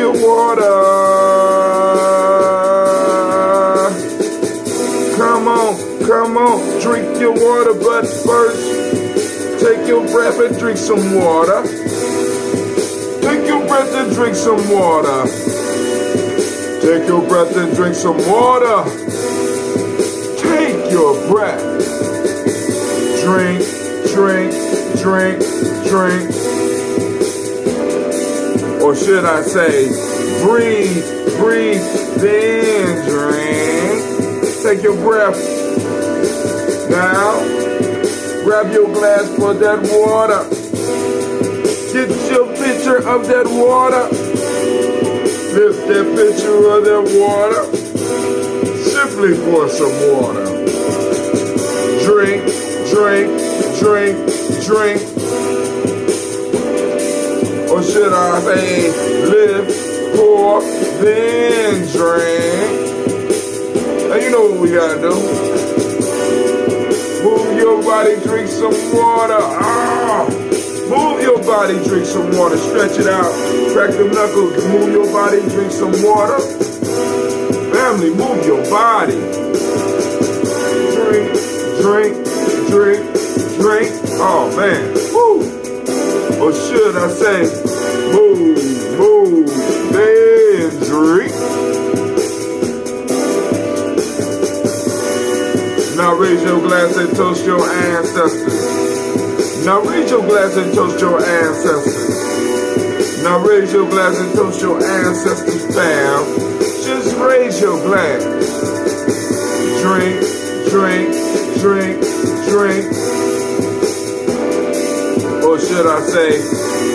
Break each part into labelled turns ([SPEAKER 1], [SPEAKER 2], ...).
[SPEAKER 1] your water. Come on, drink your water, but first, take your breath and drink some water. Take your breath and drink some water. Take your breath and drink some water. Take your breath. Drink, drink, drink, drink. Or should I say, breathe, breathe, then drink. Take your breath. Now, grab your glass for that water. Get your pitcher of that water. Lift that pitcher of that water. Simply pour some water. Drink, drink, drink, drink. Or should I say, lift, pour, then drink. Now you know what we gotta do. Move your body, drink some water. Move your body, drink some water. Stretch it out. Crack them knuckles. Move your body, drink some water. Family, move your body. Drink, drink, drink, drink. Oh, man. Woo. Or should I say, move, move, then drink. Now raise your glass and toast your ancestors. Now raise your glass and toast your ancestors. Now raise your glass and toast your ancestors, fam. Just raise your glass. Drink, drink, drink, drink. Or should I say,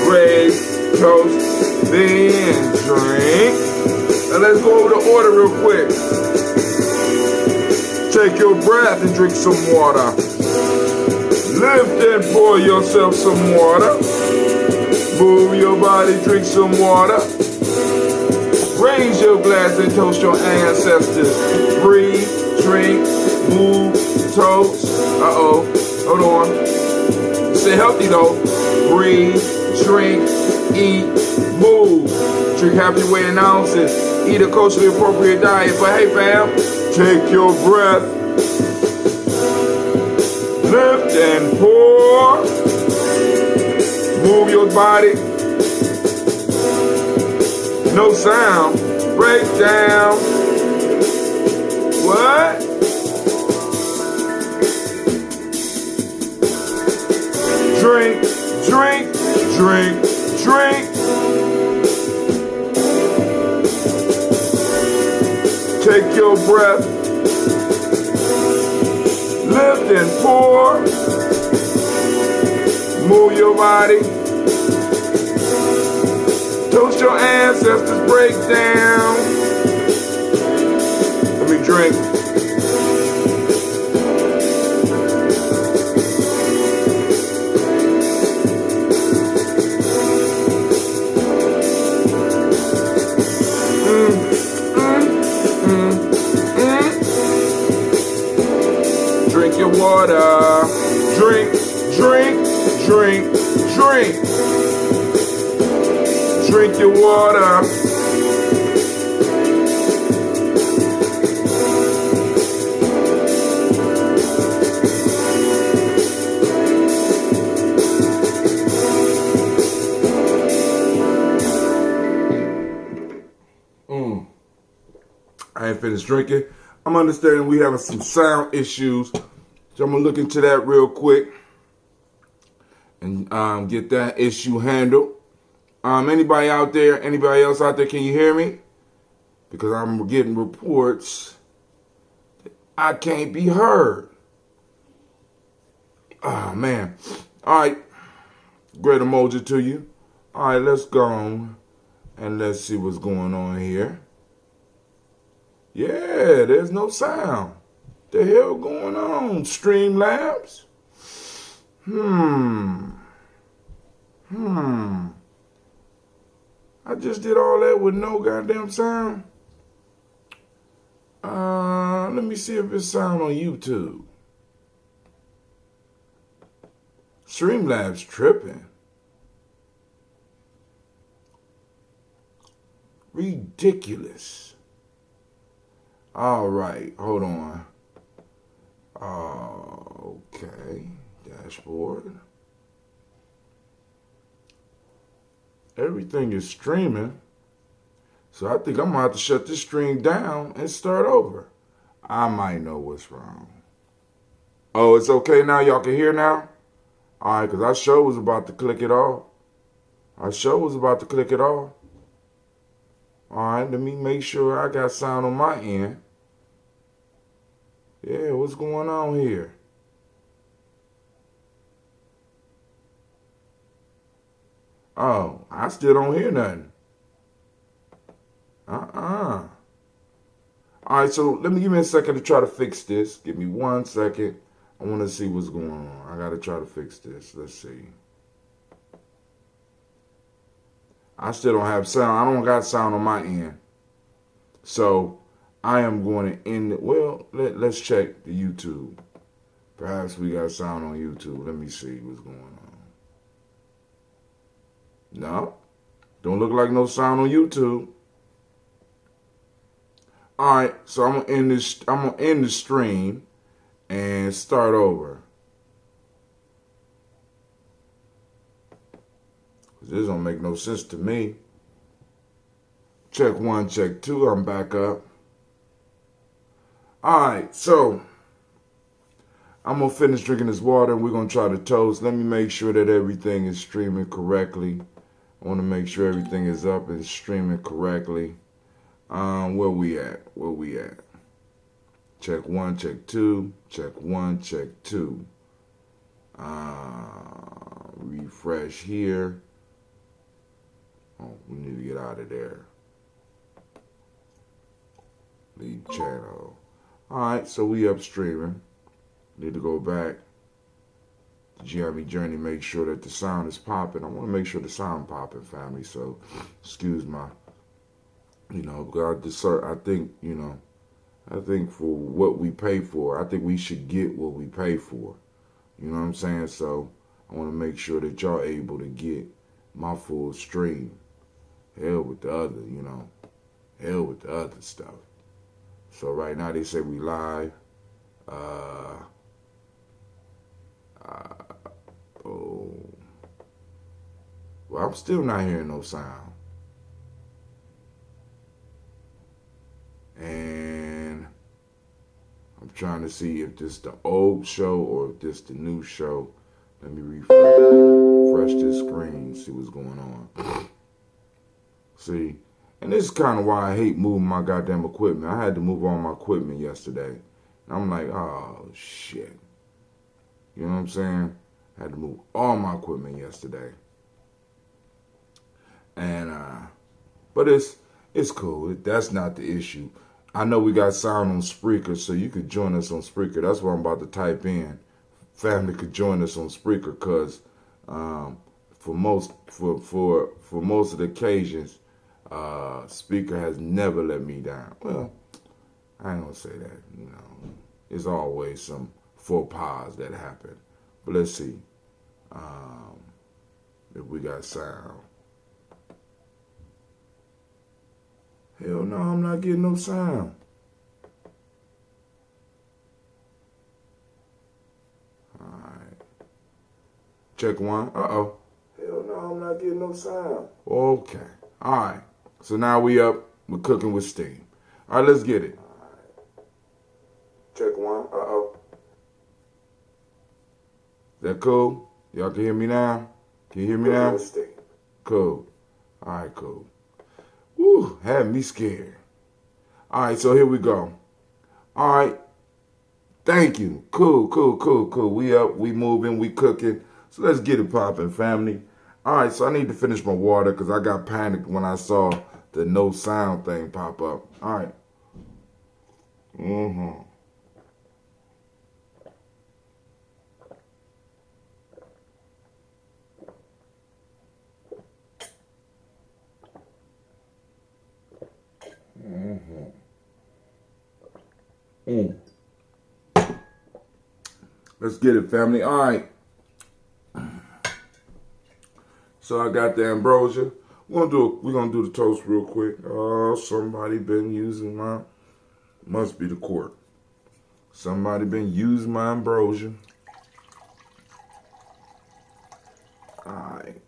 [SPEAKER 1] raise, toast, then drink. Now let's go over the order real quick. Take your breath and drink some water. Lift and pour yourself some water. Move your body, drink some water. Raise your glass and toast your ancestors. Breathe, drink, move, toast. Uh-oh, hold on. Stay healthy though. Breathe, drink, eat, move. Drink half your weight in ounces. Eat a culturally appropriate diet. But hey fam, take your breath. Lift and pour. Move your body. No sound. Break down. What? Drink, drink, drink, drink. Take your breath. Lift and pour. Move your body. Toast your ancestors, break down. Let me drink. Drink your water. Drink, drink, drink, drink. Drink your water. I ain't finished drinking. I'm understanding we having some sound issues. So I'm going to look into that real quick and get that issue handled. Anybody else out there, can you hear me? Because I'm getting reports that I can't be heard. Oh, man. All right. Great Umoja to you. All right, let's go on and let's see what's going on here. Yeah, there's no sound. The hell going on, Streamlabs? I just did all that with no goddamn sound. Let me see if it's sound on YouTube. Streamlabs tripping. Ridiculous. All right, hold on. Okay, dashboard. Everything is streaming. So I think I'm going to have to shut this stream down and start over. I might know what's wrong. Oh, it's okay now? Y'all can hear now? All right, because I sure was about to click it off. All right, let me make sure I got sound on my end. Yeah, what's going on here? Oh, I still don't hear nothing. All right, so give me a second to try to fix this. Give me 1 second. I want to see what's going on. I got to try to fix this. Let's see. I still don't have sound. I don't got sound on my end. So I am going to end it. Well, let's check the YouTube. Perhaps we got sound on YouTube. Let me see what's going on. No, don't look like no sound on YouTube. All right, so I'm gonna end the stream and start over. This don't make no sense to me. Check 1, check 2. I'm back up. All right, so I'm gonna finish drinking this water and we're gonna try to toast. Let me make sure that everything is streaming correctly. I want to make sure everything is up and streaming correctly. Where we at? Check 1, check 2. Check 1, check 2. Refresh here. Oh, we need to get out of there. Leave channel. Alright, so we up streaming. Need to go back to Gye-Nyame Journey, make sure that the sound is popping. I want to make sure the sound popping, family. So, excuse my, I think for what we pay for, I think we should get what we pay for. You know what I'm saying? So, I want to make sure that y'all able to get my full stream. Hell with the other, hell with the other stuff. So right now they say we live. Well, I'm still not hearing no sound. And I'm trying to see if this the old show or if this the new show. Let me refresh this screen, see what's going on. See, and this is kind of why I hate moving my goddamn equipment. I had to move all my equipment yesterday. And I'm like, oh, shit. You know what I'm saying? I had to move all my equipment yesterday. And, but it's cool. That's not the issue. I know we got sound on Spreaker, so you could join us on Spreaker. That's what I'm about to type in. Family could join us on Spreaker, because for most of the occasions, Speaker has never let me down. Well, I ain't gonna say that. There's always some faux pas that happen. But let's see if we got sound. Hell no, I'm not getting no sound. Alright. Check 1. Uh-oh. Hell no, I'm not getting no sound. Okay. Alright. So now we up. We're cooking with steam. Alright, let's get it. Alright. Check 1. Uh-oh. Is that cool? Y'all can hear me now? Can you hear me now? Cool. Alright, cool. Woo, had me scared. All right, so here we go. All right. Thank you. Cool. We up, we moving, we cooking. So let's get it popping, family. All right, so I need to finish my water because I got panicked when I saw the no sound thing pop up. All right. Let's get it, family. All right. So I got the ambrosia. We're gonna do the toast real quick. Oh, somebody been using my, must be the court. Somebody been using my ambrosia. Alright.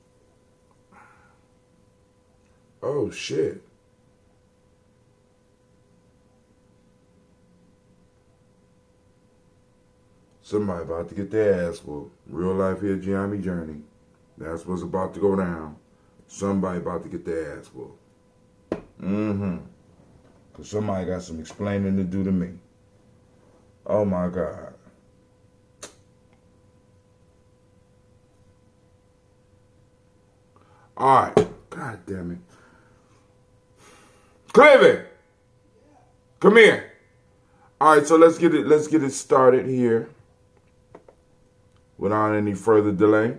[SPEAKER 1] Oh shit. Somebody about to get their ass whooped. Real life here, Gye-Nyame Journey. That's what's about to go down. Somebody about to get their ass whooped. Because somebody got some explaining to do to me. Oh my God. All right. God damn it. Cleveland, come here. All right, so let's get it started here without any further delay.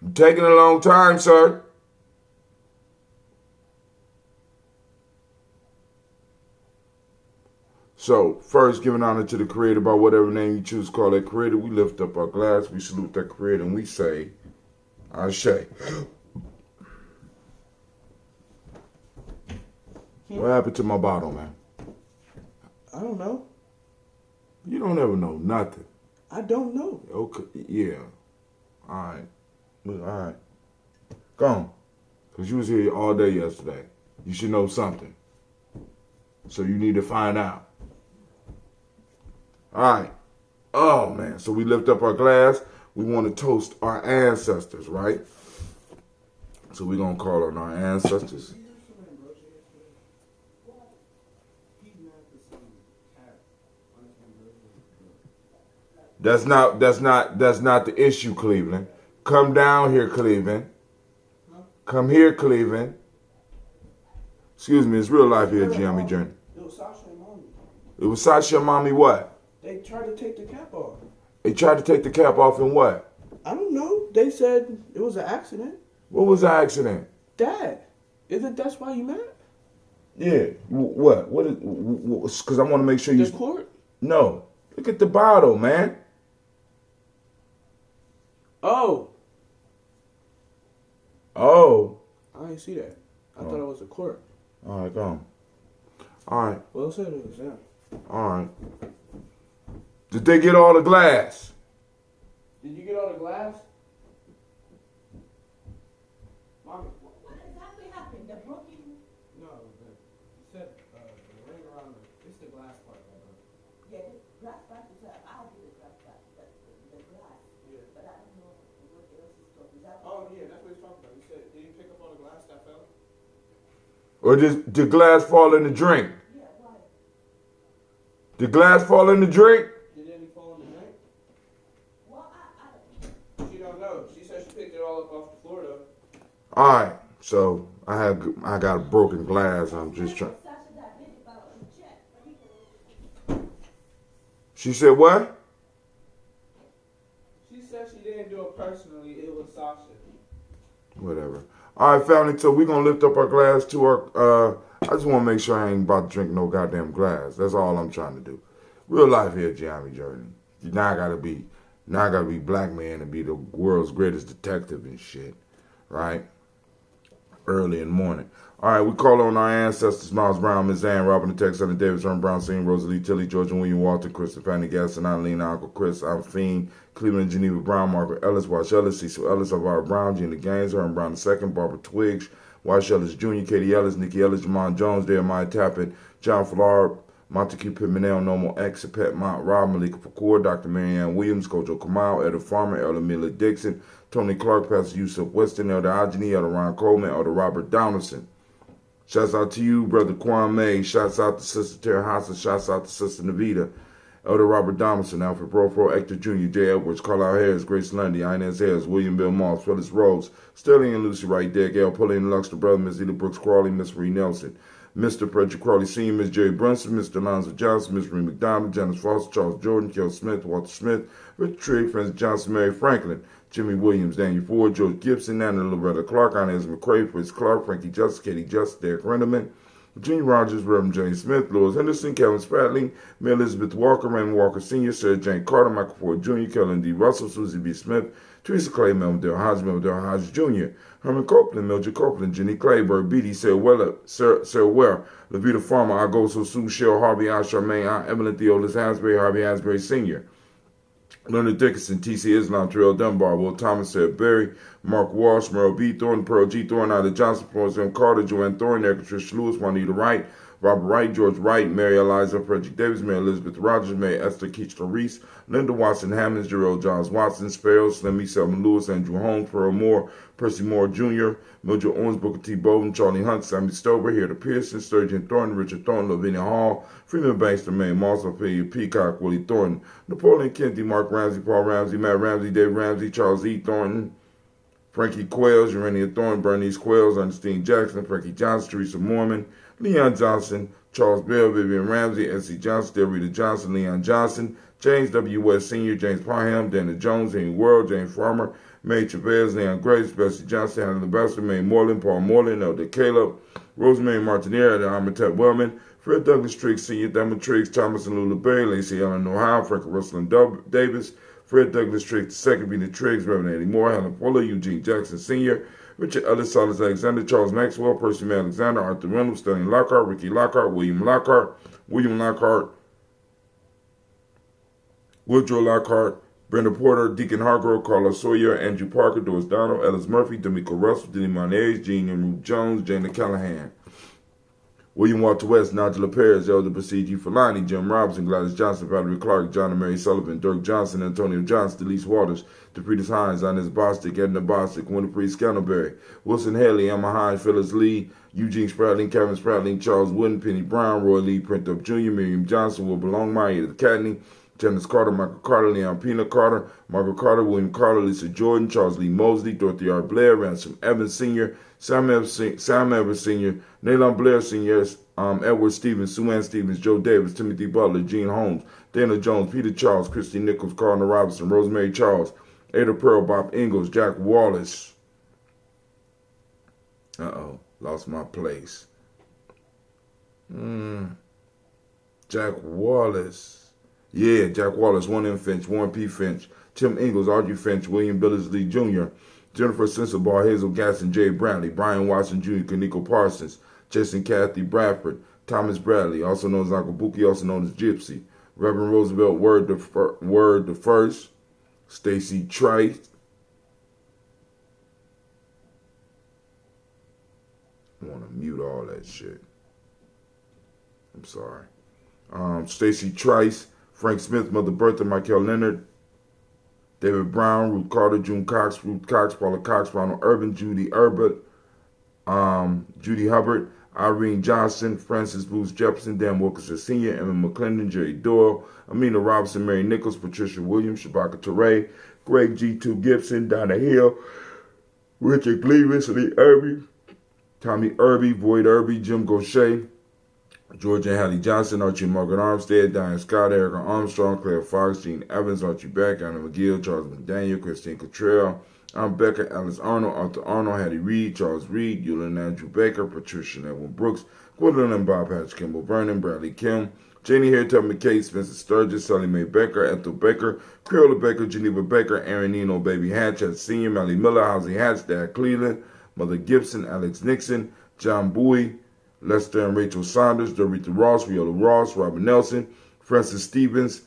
[SPEAKER 1] You're taking a long time, sir. So, first, giving honor to the Creator by whatever name you choose to call that Creator. We lift up our glass, we salute that Creator, and we say, Ashe. What happened to my bottle, man?
[SPEAKER 2] I don't know.
[SPEAKER 1] You don't ever know nothing.
[SPEAKER 2] I don't know.
[SPEAKER 1] Okay, yeah. All right. All right. Go on. Because you was here all day yesterday. You should know something. So you need to find out. All right. Oh, man. So we lift up our glass. We want to toast our ancestors, right? So we're going to call on our ancestors. That's not the issue, Cleveland. Come down here, Cleveland. Come here, Cleveland. Excuse me, it's real life here, Gye-Nyame Journey.
[SPEAKER 2] It was Sasha and Mommy.
[SPEAKER 1] It was Sasha and Mommy what?
[SPEAKER 2] They tried to take the cap off.
[SPEAKER 1] They tried to take the cap off in what?
[SPEAKER 2] I don't know. They said it was an accident.
[SPEAKER 1] What was the accident?
[SPEAKER 2] Dad, isn't that's why you mad?
[SPEAKER 1] Yeah. What? What is? Because I want to make sure you.
[SPEAKER 2] The court?
[SPEAKER 1] No. Look at the bottle, man.
[SPEAKER 2] Oh.
[SPEAKER 1] Oh.
[SPEAKER 2] I didn't see that. I thought it was a court.
[SPEAKER 1] All right, go on. All right.
[SPEAKER 2] Well, it said it was them.
[SPEAKER 1] All right. Did they get all the glass?
[SPEAKER 2] Did you get all the glass? Mommy.
[SPEAKER 3] What exactly happened? The broken?
[SPEAKER 2] No, you said the ring around it's the glass part.
[SPEAKER 3] Yeah, the glass part is I did the glass part, but the glass.
[SPEAKER 2] Yeah.
[SPEAKER 3] But I don't know what else is talking about.
[SPEAKER 2] Oh, yeah, that's what he's talking about. You said, did you pick up all the glass that fell?
[SPEAKER 1] Or did glass fall in the drink?
[SPEAKER 3] Yeah, why?
[SPEAKER 1] Did glass fall in the drink?
[SPEAKER 2] Did any fall in the drink?
[SPEAKER 3] Well, I don't.
[SPEAKER 2] She don't know. She said she picked it all up off the floor, though.
[SPEAKER 1] All right. So I got a broken glass. I'm just trying.
[SPEAKER 3] Sasha got hit about a check.
[SPEAKER 1] She said what?
[SPEAKER 2] She said she didn't do it personally. It was Sasha.
[SPEAKER 1] Whatever. All right, family. So we're gonna lift up our glass to our. I just want to make sure I ain't about to drink no goddamn glass. That's all I'm trying to do. Real life here, Gye-Nyame Journey. Now I gotta be black man and be the world's greatest detective and shit, right? Early in the morning. All right, we call on our ancestors: Miles Brown, Miss Ann, Robin the Texas, Davis, Ern Brown, Singh, Rosalie, Tilly, George, and William Walter, Kristen, Fanny, Gaston, Eileen, Uncle Chris, I'm Fiend, Cleveland, Geneva Brown, Margaret Ellis, Wash Ellis, Cecil Ellis, Elvira Brown, Gina Gaines, Ern Brown II, Barbara Twiggs, Wash Ellis Jr., Katie Ellis, Nikki Ellis, Jamon Jones, Jeremiah Tappan, John Flard, Montague Pimenel, Normal X, Pet Mount, Rob, Malika Fakour, Dr. Marianne Williams, Kojo Kamal, Elder Farmer, Elder Mila Dixon, Tony Clark, Pastor Yusuf Weston, Elder Ajani, Elder Ron Coleman, Elder Robert Donaldson. Shouts out to you, Brother Kwame. Shouts out to Sister Tara Hassa. Shouts out to Sister Navita. Elder Robert Donaldson, Alfred Brofro, Hector Jr., J. Edwards, Carlisle Harris, Grace Lundy, Inez Harris, William Bill Moss, Phyllis Rose, Sterling and Lucy Wright, Dick L. Pulley and Luxter Brother, Miss Eda Brooks Crawley, Miss Marie Nelson, Mr. Frederick Crawley Sr., Miss Jerry Brunson, Mr. Alonzo Johnson, Miss Marie McDonald, Janice Foster, Charles Jordan, Kel Smith, Walter Smith, Richard Trigg, Francis Johnson, Mary Franklin, Jimmy Williams, Daniel Ford, George Gibson, Nana Loretta Clark, Inez McCrae, Fritz Clark, Frankie Justice, Katie Justice, Derek Renderman, Virginia Rogers, Reverend James Smith, Louis Henderson, Kevin Spratling, Mary Elizabeth Walker, Raymond Walker Sr., Sarah Jane Carter, Michael Ford Jr., Kellen D. Russell, Susie B. Smith, Teresa Clay, Melville Hodge, Melville Hodge Jr., Herman Copeland, Mildred Copeland, Jenny Clayburg, Beatty, Sarah Ware, Levita Farmer, Agoso Sue, Cheryl Harvey, Al Charmaine, Aunt Evelyn Theodis Hasbury, Harvey Hasbury Sr., Leonard Dickinson, T.C. Islam, Terrell Dunbar, Will Thomas, Sarah Berry, Mark Walsh, Merle B. Thornton, Pearl G. Thornton, Ida Johnson, Florence M. Carter, Joanne Thornton, Erica Trish Lewis, Juanita Wright, Robert Wright, George Wright, Mary Eliza, Frederick Davis, Mary Elizabeth Rogers, Mary Esther Keachler Reese, Linda Watson Hammonds, Jarrell Johns Watson, Sparrow, Slimmy, Selma Lewis, Andrew Holmes, Pearl Moore, Percy Moore Jr., Mildred Owens, Booker T. Bowden, Charlie Hunt, Sammy Stover, Hilda Pearson, Sturgeon Thornton, Richard Thornton, Lavinia Hall, Freeman Banks, May Moss, Ophelia Peacock, Willie Thornton, Napoleon Kennedy, Mark Ramsey, Paul Ramsey, Matt Ramsey, Dave Ramsey, Charles E. Thornton, Frankie Quails, Urania Thornton, Bernice Quails, Ernestine Jackson, Frankie Johnson, Teresa Mormon, Leon Johnson, Charles Bell, Vivian Ramsey, S.C. Johnson, Delrita Johnson, Leon Johnson, James W. West Sr., James Parham, Dana Jones, Henry World, James Farmer, May Chavez, Leon Grace, Bessie Johnson, Hannah Lebester, May Moreland, Paul Moreland, Elder Caleb, Rosemary Martinier, Amatet Wellman, Fred Douglas Triggs, Sr., Damon Triggs, Thomas and Lula Berry, Lacey Ellen Ohio, Frank Russell and Davis, Fred Douglas Triggs II, Vina Triggs, Reverend Eddie Moore, Helen Fuller, Eugene Jackson Sr., Richard Ellis, Silas Alexander, Charles Maxwell, Percy May Alexander, Arthur Reynolds, Stanley Lockhart, Ricky Lockhart, William Lockhart, Woodrow Lockhart, Brenda Porter, Deacon Hargrove, Carlos Sawyer, Andrew Parker, Doris Donald, Ellis Murphy, D'Amico Russell, Denny Monez, Jean and Ruth Jones, Jana Callahan, William Walter West, Nigel Perez, Elder Basiji Falani, Jim Robinson, Gladys Johnson, Valerie Clark, John and Mary Sullivan, Dirk Johnson, Antonio Johnson, Delise Waters, DePretis Hines, Inez Bostic, Edna Bostic, Winifred Scantleberry, Wilson Haley, Emma Hines, Phyllis Lee, Eugene Spratling, Kevin Spratling, Charles Wooden, Penny Brown, Roy Lee, Print Up Jr., Miriam Johnson, Will Belong, Maya Cadney, Janice Carter, Michael Carter, Leon Pina Carter, Margaret Carter, William Carter, Lisa Jordan, Charles Lee Mosley, Dorothy R. Blair, Ransom Evans Sr., Sam Evans Sr., Nalon Blair Sr., Edward Stevens, Sue Ann Stevens, Joe Davis, Timothy Butler, Gene Holmes, Dana Jones, Peter Charles, Christy Nichols, Cardinal Robinson, Rosemary Charles, Ada Pearl, Bob Ingalls, Jack Wallace. Lost my place. Jack Wallace. Yeah, Jack Wallace, Warren M. Finch, Warren P. Finch, Tim Ingalls, Audrey Finch, William Billingsley Jr., Jennifer Sensabaugh, Hazel Gaston, Jay Bradley, Brian Watson Jr., Kaniko Parsons, Jason Kathy Bradford, Thomas Bradley, also known as Uncle Bookie, also known as Gypsy, Reverend Roosevelt Word the First, Stacy Trice. I want to mute all that shit. I'm sorry. Stacy Trice, Frank Smith, Mother Bertha, Michael Leonard, David Brown, Ruth Carter, June Cox, Ruth Cox, Paula Cox, Ronald Urban, Judy Herbert, Judy Hubbard, Irene Johnson, Francis Booth Jefferson, Dan Wilkinson Sr., Emma McClendon, Jerry Doyle, Amina Robinson, Mary Nichols, Patricia Williams, Shabaka Teray, Greg G2 Gibson, Donna Hill, Richard Gleavis, Lee Irby, Tommy Irby, Boyd Irby, Jim Gaucher, George and Hattie Johnson, Archie Margaret Armstead, Diane Scott, Erica Armstrong, Claire Fox, Gene Evans, Archie Beck, Anna McGill, Charles McDaniel, Christine Cottrell, Becca, Alice Arnold, Arthur Arnold, Hattie Reed, Charles Reed, Eulin Andrew Baker, Patricia Edwin Brooks, Gwendolyn and Bob Hatch, Kimball Vernon, Bradley Kim, Janie Hareton McKay, Spencer Sturgis, Sally Mae Baker, Ethel Baker, Creola Baker, Geneva Baker, Aaron Nino, Baby Hatch, Senior, Melly Miller, Housie Hatch, Dad Cleveland, Mother Gibson, Alex Nixon, John Bowie, Lester and Rachel Saunders, Dorita Ross, Viola Ross, Robert Nelson, Francis Stevens,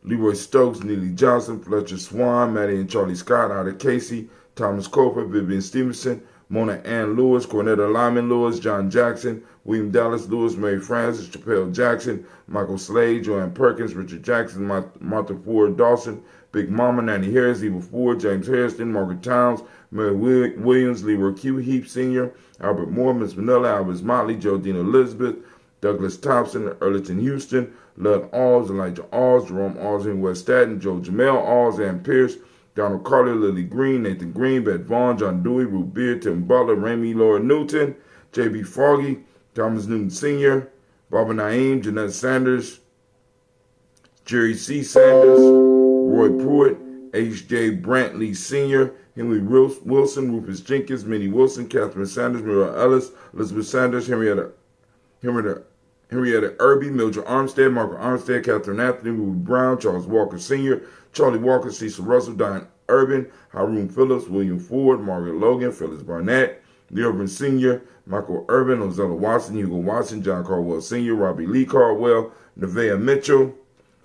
[SPEAKER 1] Leroy Stokes, Neely Johnson, Fletcher Swan, Maddie and Charlie Scott, Ida Casey, Thomas Coper, Vivian Stevenson, Mona Ann Lewis, Cornetta Lyman Lewis, John Jackson, William Dallas Lewis, Mary Francis, Chappelle Jackson, Michael Slade, Joanne Perkins, Richard Jackson, Martha Ford Dawson, Big Mama, Nanny Harris, Eva Ford, James Harrison, Margaret Towns, Mary Williams, Leroy Q. Heap Sr., Albert Moore, Miss Manila, Albert Motley, Jodina Elizabeth, Douglas Thompson, Erliton Houston, Lud Alls, Elijah Alls, Jerome Alls in West Staten, Joe Jamel Alls, Ann Pierce, Donald Carter, Lily Green, Nathan Green, Beth Vaughn, John Dewey, Ruth Beard, Tim Butler, Remy Laura Newton, J.B. Foggy, Thomas Newton Sr., Barbara Naeem, Jeanette Sanders, Jerry C. Sanders, Roy Pruitt, H.J. Brantley Sr., Henry Wilson, Rufus Jenkins, Minnie Wilson, Catherine Sanders, Mira Ellis, Elizabeth Sanders, Henrietta Henrietta Irby, Mildred Armstead, Margaret Armstead, Catherine Anthony, Ruby Brown, Charles Walker Sr., Charlie Walker, Cecil Russell, Diane Urban, Haroon Phillips, William Ford, Margaret Logan, Phyllis Barnett, The Urban Sr., Michael Urban, Ozella Watson, Hugo Watson, John Caldwell Sr., Robbie Lee Caldwell, Nevaeh Mitchell,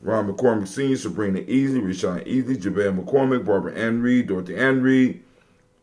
[SPEAKER 1] Ron McCormick Sr., Sabrina Easley, Rashawn Easley, Javale McCormick, Barbara Ann Reed, Dorothy Ann Reed,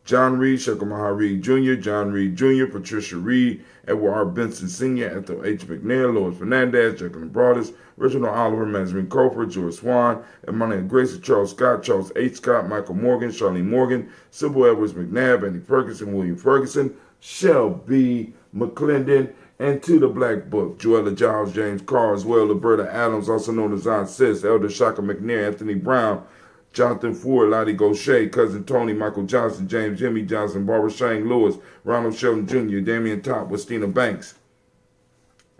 [SPEAKER 1] John Reed, Shekamaha Reed Jr., John Reed Jr., Patricia Reed, Edward R. Benson Sr., Ethel H. McNair, Lois Fernandez, Jacqueline Broadus, Reginald Oliver, Benjamin Coper, George Swan, Emmanuel Grace, Charles Scott, Charles H. Scott, Michael Morgan, Charlene Morgan, Sybil Edwards McNabb, Andy Ferguson, William Ferguson, Shelby McClendon, and to the Black Book, Joella Giles, James Carr, as well, Roberta Adams, also known as Aunt Sis, Elder Shaka McNair, Anthony Brown, Jonathan Ford, Lottie Gaucher, Cousin Tony, Michael Johnson, James Jimmy Johnson, Barbara Shane Lewis, Ronald Shelton Jr., Damian Top, Westina Banks,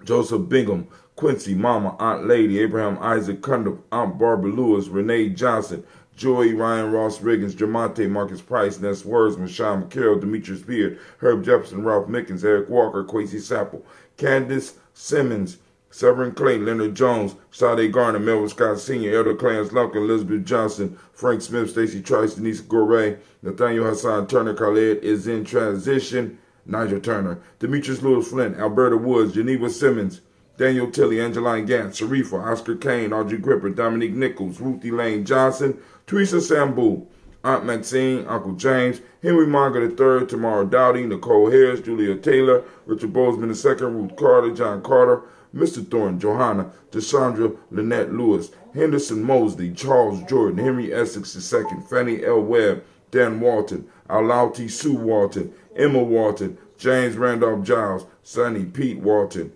[SPEAKER 1] Joseph Bingham, Quincy, Mama, Aunt Lady, Abraham Isaac Cundiff, Aunt Barbara Lewis, Renee Johnson, Joey, Ryan Ross Riggins, Jamonte, Marcus Price, Ness Words, Michelle McCarroll, Demetrius Beard, Herb Jefferson, Ralph Mickens, Eric Walker, Quasi Sapple, Candace Simmons, Severin Clay, Leonard Jones, Sade Garner, Melvin Scott Sr., Elder Clarence Lumpkin, Elizabeth Johnson, Frank Smith, Stacey Trice, Denise Goray, Nathaniel Hassan Turner, Khaled is in transition, Nigel Turner, Demetrius Lewis Flint, Alberta Woods, Geneva Simmons, Daniel Tilley, Angeline Gant, Sharifa, Oscar Kane, Audrey Gripper, Dominique Nichols, Ruthie Lane Johnson, Teresa Sambu, Aunt Maxine, Uncle James, Henry Monga III, Tamara Dowdy, Nicole Harris, Julia Taylor, Richard Bozeman II, Ruth Carter, John Carter, Mr. Thorne, Johanna, Deshandra Lynette Lewis, Henderson Mosley, Charles Jordan, Henry Essex II, Fannie L. Webb, Dan Walton, Alauti Sue Walton, Emma Walton, James Randolph Giles, Sonny Pete Walton,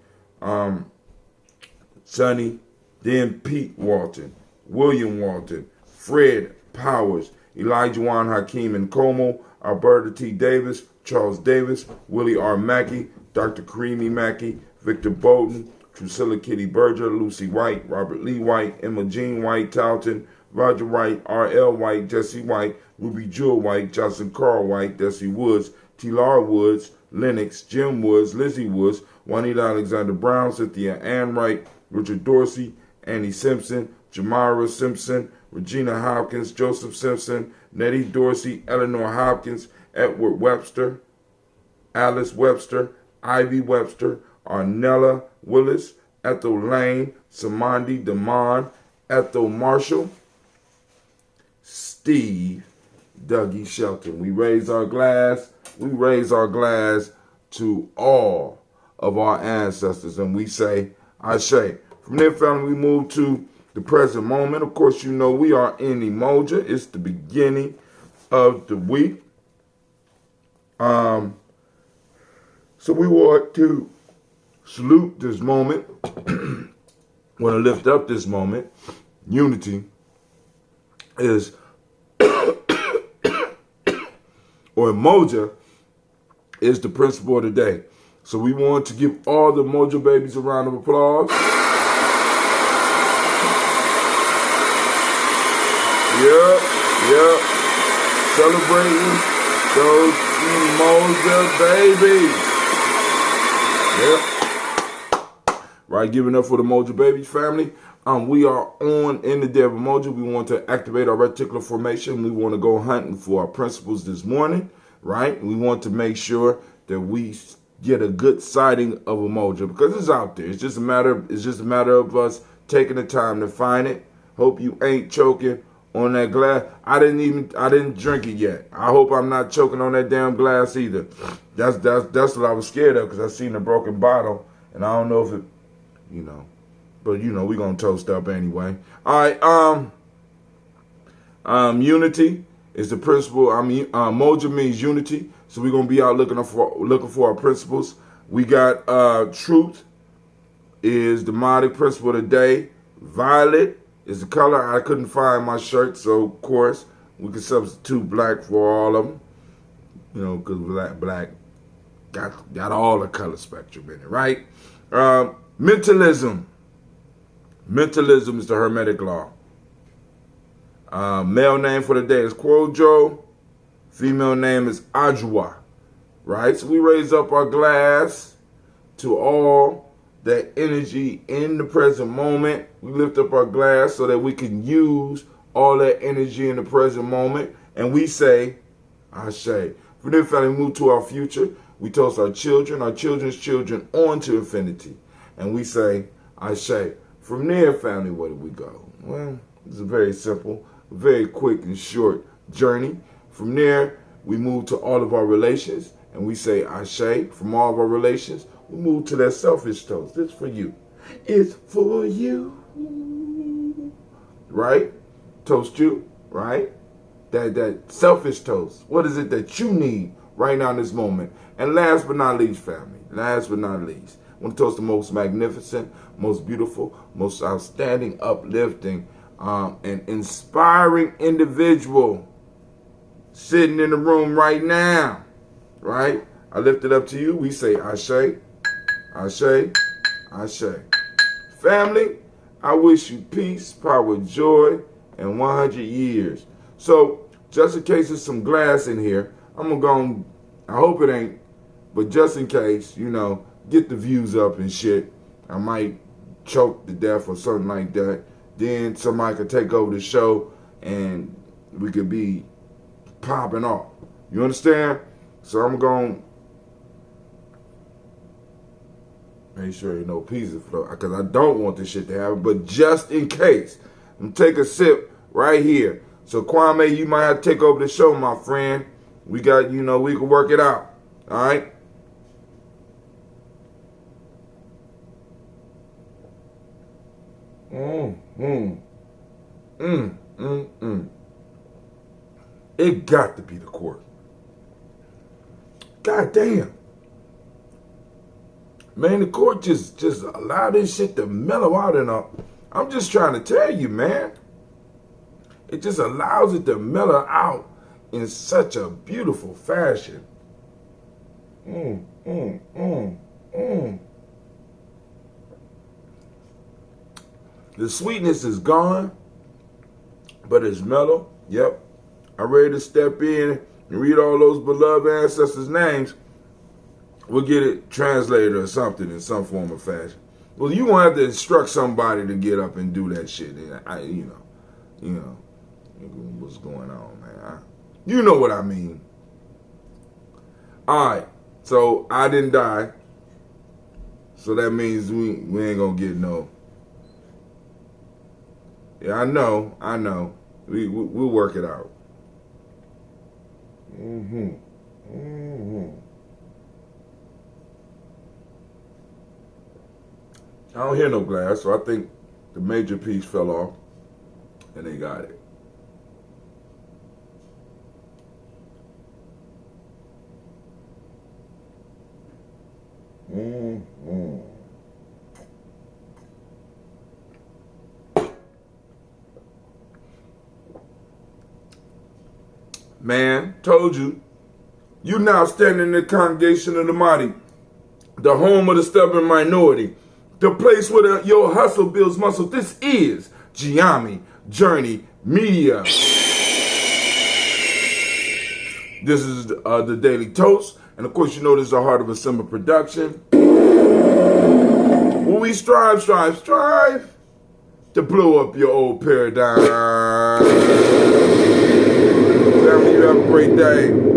[SPEAKER 1] Sonny, then Pete Walton, William Walton, Fred Powers, Elijah Juan Hakeem and Como, Alberta T. Davis, Charles Davis, Willie R. Mackey, Dr. Karimi Mackey, Victor Bowden, Drusilla Kitty Berger, Lucy White, Robert Lee White, Emma Jean White, Talton, Roger White, R.L. White, Jesse White, Ruby Jewel White, Johnson Carl White, Desi Woods, T-Lar Woods, Lennox, Jim Woods, Lizzie Woods, Juanita Alexander Brown, Cynthia Ann Wright, Richard Dorsey, Annie Simpson, Jamara Simpson, Regina Hopkins, Joseph Simpson, Nettie Dorsey, Eleanor Hopkins, Edward Webster, Alice Webster, Ivy Webster, Arnella Willis, Ethel Lane, Samandi Damon, Ethel Marshall, Steve Dougie Shelton. We raise our glass to all of our ancestors, and we say, Ashe. From there, family, we move to the present moment. Of course, you know we are in Umoja. It's the beginning of the week. So we want to salute this moment. Want to lift up this moment. Unity is, or Umoja is the principle of the day. So we want to give all the Umoja babies a round of applause. Yep. Celebrating those Umoja babies. Yep. Right, giving up for the Umoja babies, family. We are on in the day of Umoja. We want to activate our reticular formation. We want to go hunting for our principles this morning, right? We want to make sure that we get a good sighting of Umoja because it's out there. It's just a matter of us taking the time to find it. Hope you ain't choking on that glass. I didn't drink it yet. I hope I'm not choking on that damn glass either. That's what I was scared of because I seen a broken bottle and I don't know if it, but we're gonna toast up anyway. All right. Unity is the principle. Umoja means unity, so we're gonna be out looking for our principles. We got truth is the demonic principle of the day. Violet is the color. I couldn't find my shirt, so of course we can substitute black for all of them. Because black got all the color spectrum in it, right? Mentalism. Mentalism is the Hermetic law. Male name for the day is Kwojo. Female name is Ajua. Right? So we raise up our glass to all that energy in the present moment. We lift up our glass so that we can use all that energy in the present moment. And we say, Ashe. From there, family, we move to our future. We toast our children's children on to infinity. And we say, Ashe. From there, family, where do we go? Well, it's a very simple, very quick and short journey. From there, we move to all of our relations. And we say, Ashe. From all of our relations, we move to that selfish toast. It's for you. It's for you. Right? Toast you, right? That selfish toast. What is it that you need right now in this moment? And last but not least, family, last but not least, I want to toast the most magnificent, most beautiful, most outstanding, uplifting, and inspiring individual sitting in the room right now, right? I lift it up to you. We say Ashe, Ashe, Ashe. Family, I wish you peace, power, joy, and 100 years. So, just in case there's some glass in here, I'm going to go, I hope it ain't, but just in case, you know, get the views up and shit. I might choke to death or something like that. Then somebody could take over the show and we could be popping off. You understand? So I'm going to make sure ain't no pieces flow, because I don't want this shit to happen. But just in case, I'm going to take a sip right here. So Kwame, you might have to take over the show, my friend. We got, you know, we can work it out. All right? It got to be the court. God damn. Man, the court just allow this shit to mellow out enough. I'm just trying to tell you, man. It just allows it to mellow out in such a beautiful fashion. The sweetness is gone, but it's mellow. Yep. I'm ready to step in and read all those beloved ancestors' names. We'll get it translated or something in some form or fashion. Well, you won't have to instruct somebody to get up and do that shit. You know what's going on, man. You know what I mean. All right. So I didn't die. So that means we ain't gonna get no. Yeah, I know. We'll work it out. I don't hear no glass, so I think the major piece fell off, and they got it. Man, told you. You now stand in the congregation of the mighty, the home of the stubborn minority, the place where your hustle builds muscle. This is Gye-Nyame Journey Media. This is the Daily Toast. And of course, you know this is the Heart of a Simba production. When we strive to blow up your old paradigm. Family, you have a great day.